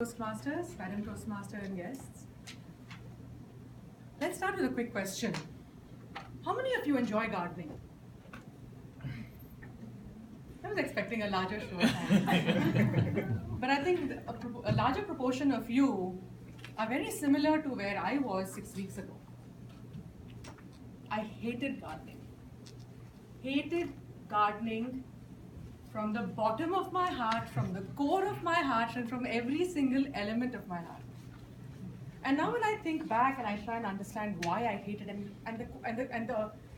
Toastmasters, Madam Toastmaster and guests. Let's start with a quick question. How many of you enjoy gardening? I was expecting a larger show of hands. But I think a larger proportion of you are very similar to where I was 6 weeks ago. I hated gardening. Hated gardening from the bottom of my heart, from the core of my heart, and from every single element of my heart. And now when I think back and I try and understand why I hated it,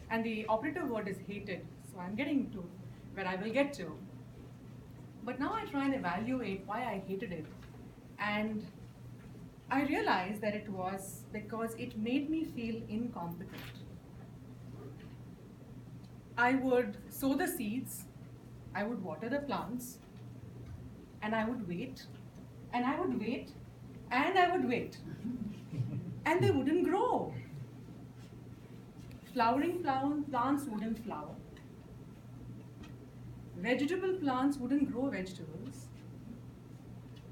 and the operative word is hated, so I'm getting to where I will get to. But now I try and evaluate why I hated it. And I realized that it was because it made me feel incompetent. I would sow the seeds, I would water the plants, and I would wait, and I would wait, and I would wait. And they wouldn't grow. Flowering plants wouldn't flower. Vegetable plants wouldn't grow vegetables.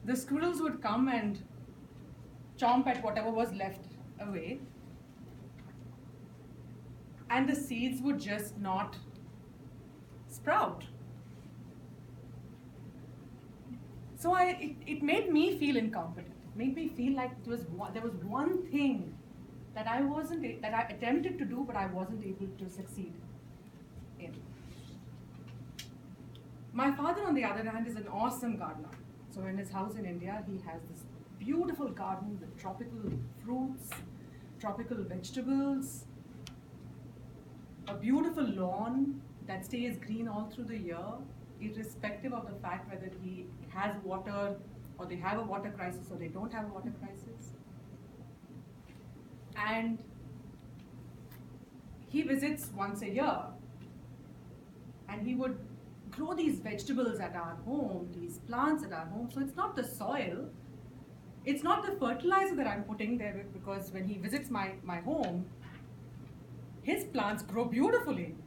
The squirrels would come and chomp at whatever was left away. And the seeds would just not sprout. So it made me feel incompetent. It made me feel like there was one thing that I attempted to do, but I wasn't able to succeed in. My father, on the other hand, is an awesome gardener. So in his house in India, he has this beautiful garden with tropical fruits, tropical vegetables, a beautiful lawn that stays green all through the year, irrespective of the fact whether he has water or they have a water crisis or they don't have a water crisis. And he visits once a year and he would grow these vegetables at our home, these plants at our home. So it's not the soil, it's not the fertilizer that I'm putting there, because when he visits my home, his plants grow beautifully.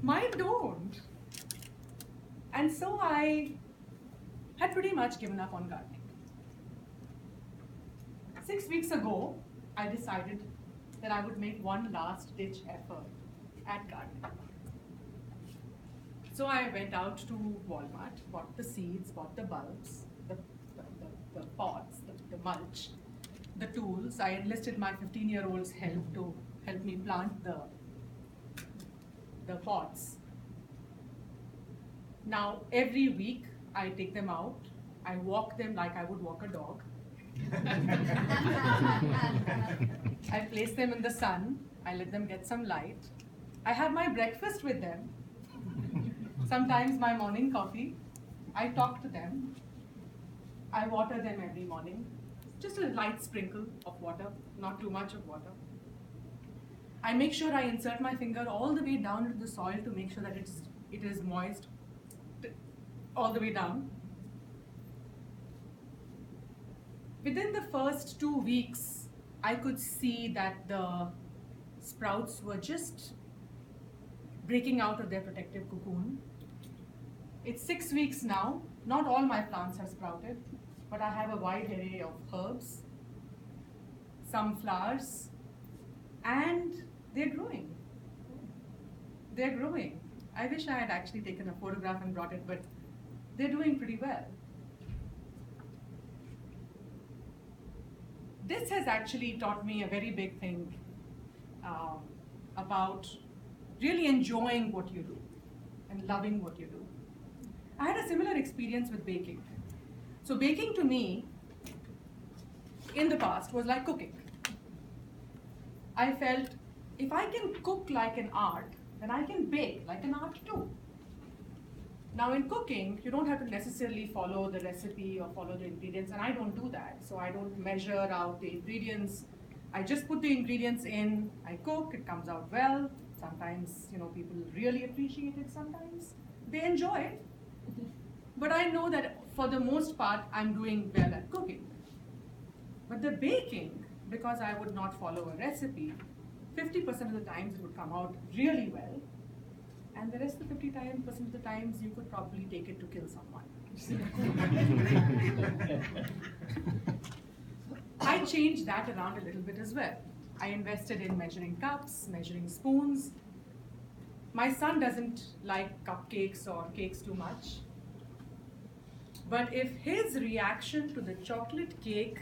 Mine don't. And so I had pretty much given up on gardening. 6 weeks ago, I decided that I would make one last ditch effort at gardening. So I went out to Walmart, bought the seeds, bought the bulbs, the pots, the mulch, the tools. I enlisted my 15-year-old's help to help me plant the pots. Now, every week, I take them out. I walk them like I would walk a dog. I place them in the sun. I let them get some light. I have my breakfast with them. Sometimes my morning coffee. I talk to them. I water them every morning. Just a light sprinkle of water, not too much of water. I make sure I insert my finger all the way down into the soil to make sure that it is moist all the way down. Within the first 2 weeks, I could see that the sprouts were just breaking out of their protective cocoon. It's 6 weeks now. Not all my plants have sprouted, but I have a wide array of herbs, some flowers, and they're growing. They're growing. I wish I had actually taken a photograph and brought it, but they're doing pretty well. This has actually taught me a very big thing about really enjoying what you do and loving what you do. I had a similar experience with baking. So baking to me, in the past, was like cooking. I felt if I can cook like an art, then I can bake like an art too. Now in cooking, you don't have to necessarily follow the recipe or follow the ingredients, and I don't do that. So I don't measure out the ingredients. I just put the ingredients in, I cook, it comes out well. Sometimes, people really appreciate it, sometimes they enjoy it. But I know that for the most part, I'm doing well at cooking. But the baking, because I would not follow a recipe, 50% of the times it would come out really well. And the rest of the 50% of the times, you could probably take it to kill someone. I changed that around a little bit as well. I invested in measuring cups, measuring spoons. My son doesn't like cupcakes or cakes too much. But if his reaction to the chocolate cake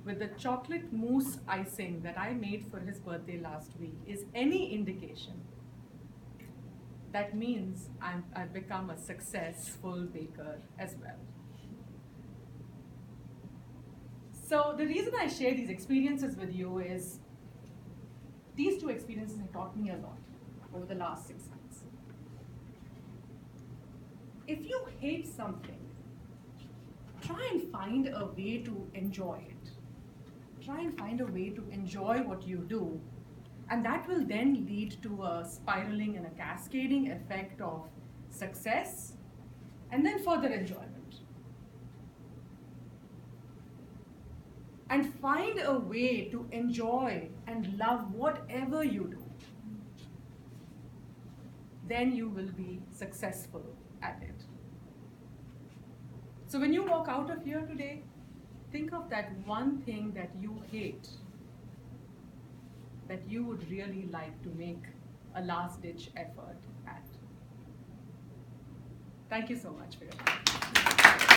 with the chocolate mousse icing that I made for his birthday last week is any indication, that means I've become a successful baker as well. So the reason I share these experiences with you is these two experiences have taught me a lot over the last 6 months. If you hate something, try and find a way to enjoy it. Try and find a way to enjoy what you do. And that will then lead to a spiraling and a cascading effect of success and then further enjoyment. And find a way to enjoy and love whatever you do. Then you will be successful at it. So when you walk out of here today, think of that one thing that you hate, that you would really like to make a last-ditch effort at. Thank you so much for your time.